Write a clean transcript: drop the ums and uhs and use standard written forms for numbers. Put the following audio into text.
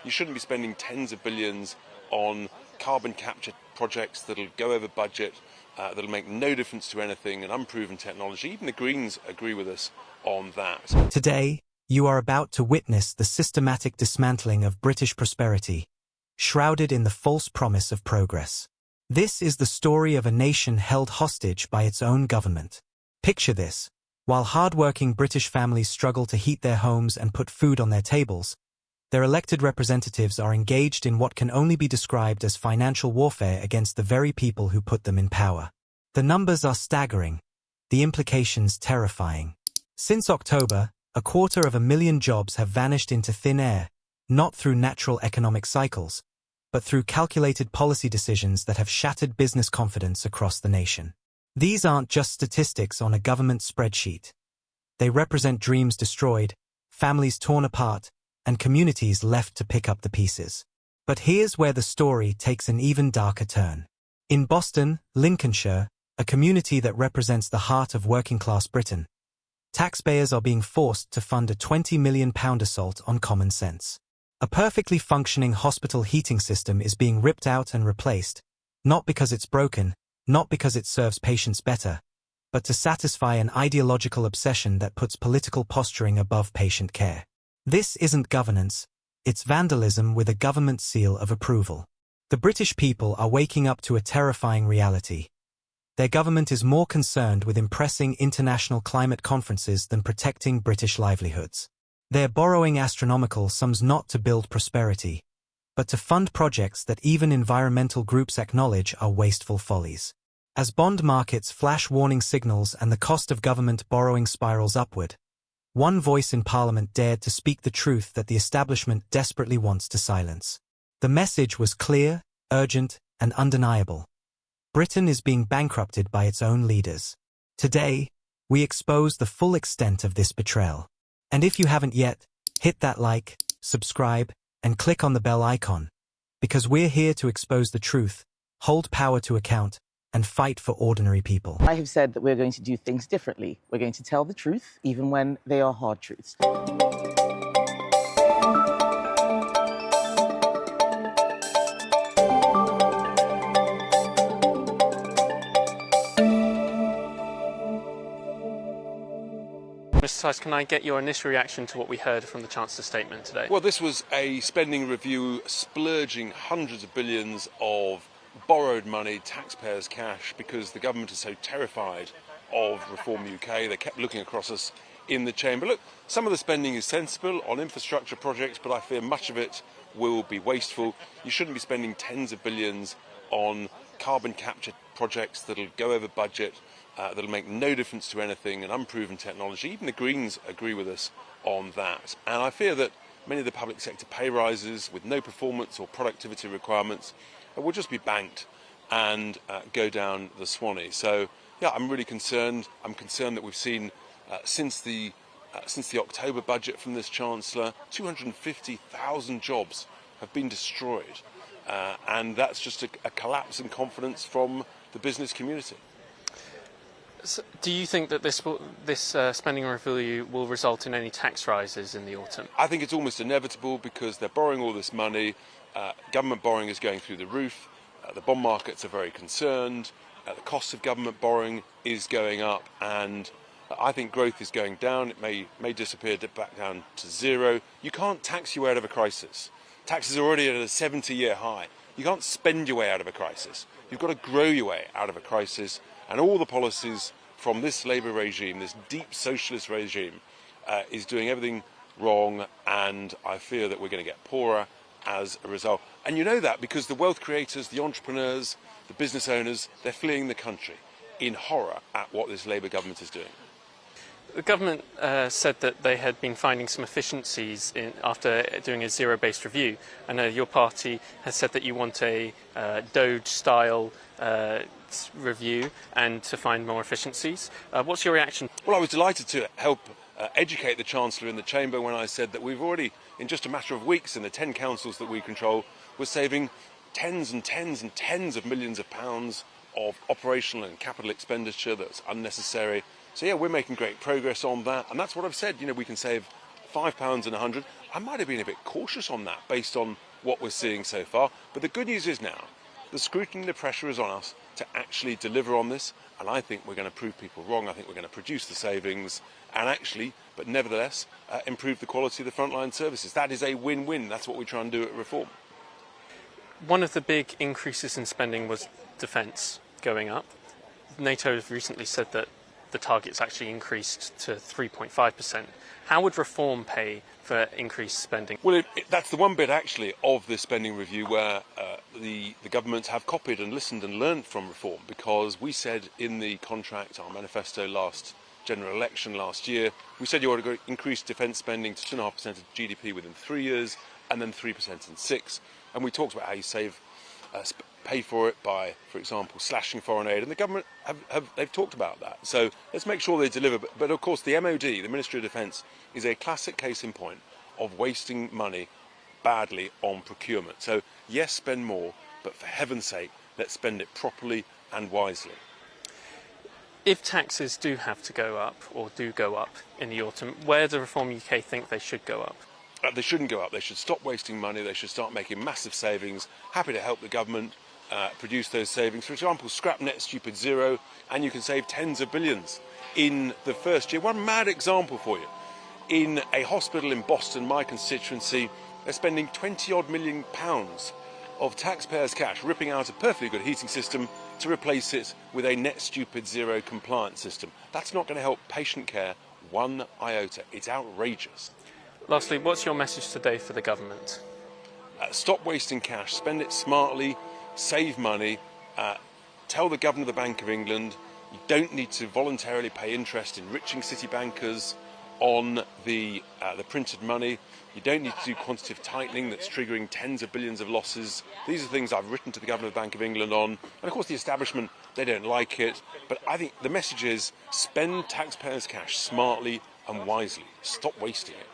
You shouldn't be spending tens of billions on carbon capture projects that'll go over budget, that'll make no difference to anything, an unproven technology. Even the Greens agree with us on that. Today, you are about to witness the systematic dismantling of British prosperity, shrouded in the false promise of progress. This is the story of a nation held hostage by its own government. Picture this. While hard-working British families struggle to heat their homes and put food on their tables, their elected representatives are engaged in what can only be described as financial warfare against the very people who put them in power. The numbers are staggering, the implications terrifying. Since October, 250,000 jobs have vanished into thin air, not through natural economic cycles, but through calculated policy decisions that have shattered business confidence across the nation. These aren't just statistics on a government spreadsheet. They represent dreams destroyed, families torn apart, and communities left to pick up the pieces. But here's where the story takes an even darker turn. In Boston, Lincolnshire, a community that represents the heart of working-class Britain, taxpayers are being forced to fund a £20 million assault on common sense. A perfectly functioning hospital heating system is being ripped out and replaced, not because it's broken, not because it serves patients better, but to satisfy an ideological obsession that puts political posturing above patient care. This isn't governance, it's vandalism with a government seal of approval. The British people are waking up to a terrifying reality. Their government is more concerned with impressing international climate conferences than protecting British livelihoods. They're borrowing astronomical sums not to build prosperity, but to fund projects that even environmental groups acknowledge are wasteful follies. As bond markets flash warning signals and the cost of government borrowing spirals upward, one voice in Parliament dared to speak the truth that the establishment desperately wants to silence. The message was clear, urgent, and undeniable. Britain is being bankrupted by its own leaders. Today, we expose the full extent of this betrayal. And if you haven't yet, hit that like, subscribe, and click on the bell icon, because we're here to expose the truth, hold power to account, and fight for ordinary people. I have said that we're going to do things differently. We're going to tell the truth, even when they are hard truths. Mr. Tice, can I get your initial reaction to what we heard from the Chancellor's statement today? Well, this was a spending review splurging hundreds of billions of borrowed money, taxpayers' cash, because the government is so terrified of Reform UK. They kept looking across us in the chamber. Look, some of the spending is sensible on infrastructure projects, but I fear much of it will be wasteful. You shouldn't be spending tens of billions on carbon capture projects that'll go over budget, that'll make no difference to anything, an unproven technology. Even the Greens agree with us on that. And I fear that many of the public sector pay rises with no performance or productivity requirements will just be banked and go down the Swanee. So, yeah, I'm really concerned. I'm concerned that we've seen since the October budget from this Chancellor, 250,000 jobs have been destroyed. And that's just a collapse in confidence from the business community. So do you think that this spending review will result in any tax rises in the autumn? I think it's almost inevitable because they're borrowing all this money. Government borrowing is going through the roof. The bond markets are very concerned. The cost of government borrowing is going up, and I think growth is going down. It may disappear, dip back down to zero. You can't tax your way out of a crisis. Taxes are already at a 70-year high. You can't spend your way out of a crisis. You've got to grow your way out of a crisis, and all the policies from this Labour regime, this deep socialist regime, is doing everything wrong, and I fear that we're going to get poorer as a result. And you know that because the wealth creators, the entrepreneurs, the business owners, they're fleeing the country in horror at what this Labour government is doing. The government said that they had been finding some efficiencies after doing a zero-based review. I know your party has said that you want a Doge-style review and to find more efficiencies. What's your reaction? Well, I was delighted to help educate the Chancellor in the chamber when I said that we've already, in just a matter of weeks, in the 10 councils that we control, we're saving tens and tens and tens of millions of pounds of operational and capital expenditure that's unnecessary. So yeah, we're making great progress on that, and that's what I've said. You know, we can save £5 and 100. I might have been a bit cautious on that based on what we're seeing so far. But the good news is now, the scrutiny and the pressure is on us to actually deliver on this. And I think we're going to prove people wrong. I think we're going to produce the savings and actually, but nevertheless, improve the quality of the frontline services. That is a win-win. That's what we try and do at Reform. One of the big increases in spending was defence going up. NATO has recently said that the target's actually increased to 3.5%. How would Reform pay for increased spending? Well, that's the one bit actually of this spending review where the governments have copied and listened and learned from Reform, because we said in the contract, our manifesto last general election last year, we said you ought to increase defence spending to 2.5% of GDP within 3 years and then 3% in 6. And we talked about how you pay for it by, for example, slashing foreign aid, and the government they've talked about that. So let's make sure they deliver. But of course, the MOD, the Ministry of Defence, is a classic case in point of wasting money badly on procurement. So yes, spend more, but for heaven's sake, let's spend it properly and wisely. If taxes do have to go up, or do go up in the autumn, where does Reform UK think they should go up? They shouldn't go up. They should stop wasting money. They should start making massive savings. Happy to help the government produce those savings. For example, scrap net stupid zero, and you can save tens of billions in the first year. One mad example for you. In a hospital in Boston, my constituency, they're spending £20-odd million of taxpayers' cash, ripping out a perfectly good heating system to replace it with a net stupid zero compliance system. That's not going to help patient care one iota. It's outrageous. Lastly, what's your message today for the government? Stop wasting cash, spend it smartly, save money, tell the Governor of the Bank of England you don't need to voluntarily pay interest enriching city bankers on the printed money. You don't need to do quantitative tightening that's triggering tens of billions of losses. These are things I've written to the Governor of the Bank of England on. And of course the establishment, they don't like it. But I think the message is spend taxpayers' cash smartly and wisely. Stop wasting it.